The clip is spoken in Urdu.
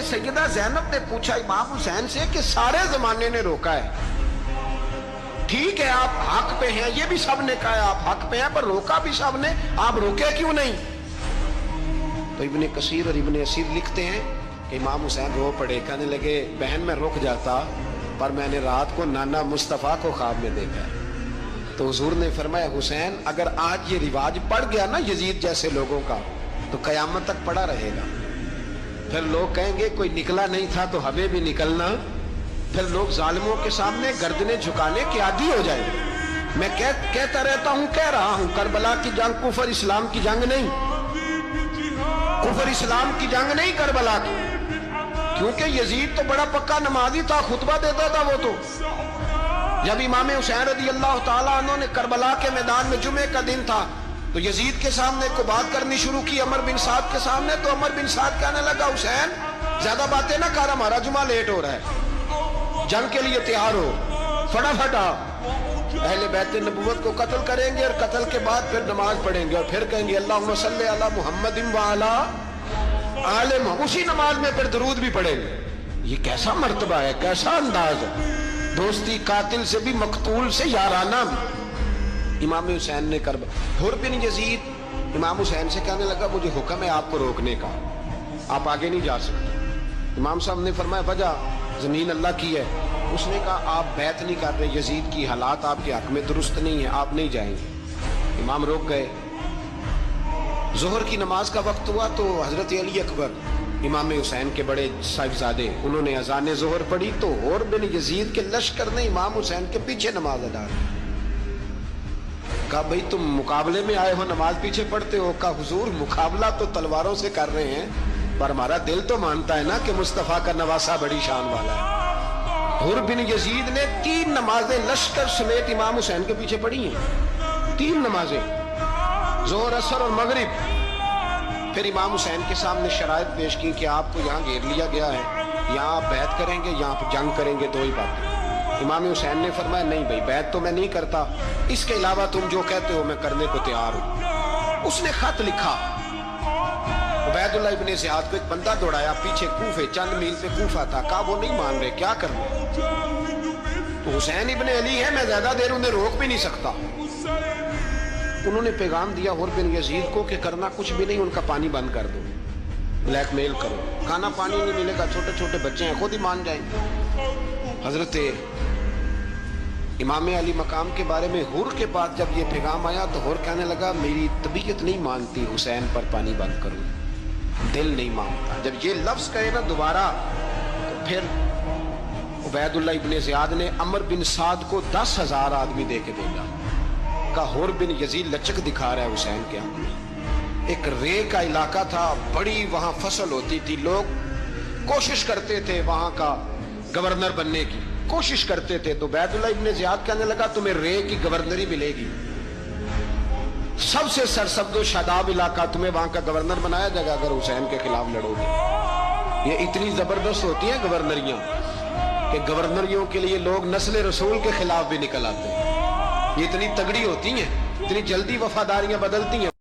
سیدہ زینب نے پوچھا امام حسین سے کہ سارے زمانے نے روکا ہے، ٹھیک ہے آپ حق پہ ہیں، یہ بھی سب نے کہا ہے آپ حق پہ ہیں، پر روکا بھی سب نے، آپ روکے کیوں نہیں؟ تو ابن کثیر اور ابن اسیر لکھتے ہیں کہ امام حسین رو پڑے، کہنے لگے بہن میں رک جاتا پر میں نے رات کو نانا مصطفیٰ کو خواب میں دیکھا ہے۔ تو حضور نے فرمایا حسین اگر آج یہ رواج پڑ گیا نا یزید جیسے لوگوں کا تو قیامت تک پڑا رہے گا، پھر لوگ کہیں گے کوئی نکلا نہیں تھا تو ہمیں بھی نکلنا، پھر لوگ ظالموں کے سامنے گردنیں جھکانے کے عادی ہو جائیں گے۔ میں کہتا رہتا ہوں، کہہ رہا ہوں، کربلا کی جنگ کفر اسلام کی جنگ نہیں، کفر اسلام کی جنگ نہیں کربلا کی، کیونکہ یزید تو بڑا پکا نمازی تھا، خطبہ دیتا تھا وہ تو۔ جب امام حسین رضی اللہ تعالیٰ عنہ نے کربلا کے میدان میں جمعے کا دن تھا تو یزید کے سامنے کو بات کرنی شروع کی عمر بن سعد کے سامنے، تو عمر بن سعد کہنے لگا حسین زیادہ باتیں نہ کر، ہمارا جمعہ لیٹ ہو رہا ہے، جنگ کے لیے تیار ہو، فٹافٹ آ، اہل بیت نبوت کو قتل کریں گے اور قتل کے بعد پھر نماز پڑھیں گے اور پھر کہیں گے اللہم صلی علی محمد وعلی آل محمد، اسی نماز میں پھر درود بھی پڑھیں گے۔ یہ کیسا مرتبہ ہے، کیسا انداز ہے، دوستی قاتل سے بھی مقتول سے یارانہ بھی۔ امام حسین نے حر بن یزید امام حسین سے کہنے لگا مجھے حکم ہے آپ کو روکنے کا، آپ آگے نہیں جا سکتے۔ امام صاحب نے فرمایا وجہ زمین اللہ کی ہے، اس نے کہا آپ بیعت نہیں کر رہے، یزید کی حالات آپ کے حق میں درست نہیں ہیں، آپ نہیں جائیں گے۔ امام روک گئے۔ ظہر کی نماز کا وقت ہوا تو حضرت علی اکبر امام حسین کے بڑے صاحبزادے انہوں نے اذان ظہر پڑھی تو حر بن یزید کے لشکر نے امام حسین کے پیچھے نماز ادا کی۔ کہا بھئی تم مقابلے میں آئے ہو نماز پیچھے پڑھتے ہو؟ کہا حضور مقابلہ تو تلواروں سے کر رہے ہیں پر ہمارا دل تو مانتا ہے نا کہ مصطفیٰ کا نواسہ بڑی شان والا ہے۔ حر بن یزید نے 3 نمازیں لشکر سمیت امام حسین کے پیچھے پڑھی ہیں، 3 نمازیں، ظہر اثر اور مغرب۔ پھر امام حسین کے سامنے شرائط پیش کی کہ آپ کو یہاں گھیر لیا گیا ہے، یہاں آپ بیعت کریں گے، یہاں پہ جنگ کریں گے، 2 ہی باتیں۔ امام حسین نے فرمایا نہیں بھائی بیعت تو میں نہیں کرتا، اس کے علاوہ تم جو کہتے ہو میں کرنے کو تیار ہوں۔ اس نے خط لکھا، عبید اللہ ابن زیاد کو ایک بندہ دوڑایا پیچھے کوفے، چند میل پہ کوفہ تھا، کہا وہ نہیں مان رہے، کیا کرنا؟ تو حسین ابن علی ہے، میں زیادہ دیر انہیں روک بھی نہیں سکتا۔ انہوں نے پیغام دیا حر بن یزید کو کہ کرنا کچھ بھی نہیں، ان کا پانی بند کر دو، بلیک میل کرو، کھانا پانی نہیں ملے گا، چھوٹے چھوٹے بچے ہیں خود ہی مان جائیں۔ حضرت امام علی مقام کے بارے میں حر کے بعد جب یہ پیغام آیا تو حر کہنے لگا میری طبیعت نہیں مانتی حسین پر پانی بند کروں، دل نہیں مانتا۔ جب یہ لفظ کہے نا دوبارہ تو پھر عبید اللہ ابن زیاد نے عمر بن سعد کو 10,000 آدمی دے کے بھیجا، کہا حر بن یزید لچک دکھا رہا ہے حسین کے حق میں۔ ایک رے کا علاقہ تھا، بڑی وہاں فصل ہوتی تھی، لوگ کوشش کرتے تھے وہاں کا گورنر بننے کی، کوشش کرتے تھے۔ تو عبید اللہ ابن زیاد کہنے لگا تمہیں رے کی گورنری ملے گی، سب سے سرسبز و شاداب علاقہ، تمہیں وہاں کا گورنر بنایا جائے گا اگر حسین کے خلاف لڑو گے۔ یہ اتنی زبردست ہوتی ہیں گورنریاں کہ گورنریوں کے لیے لوگ نسل رسول کے خلاف بھی نکل آتے ہیں، یہ اتنی تگڑی ہوتی ہیں، اتنی جلدی وفاداریاں بدلتی ہیں۔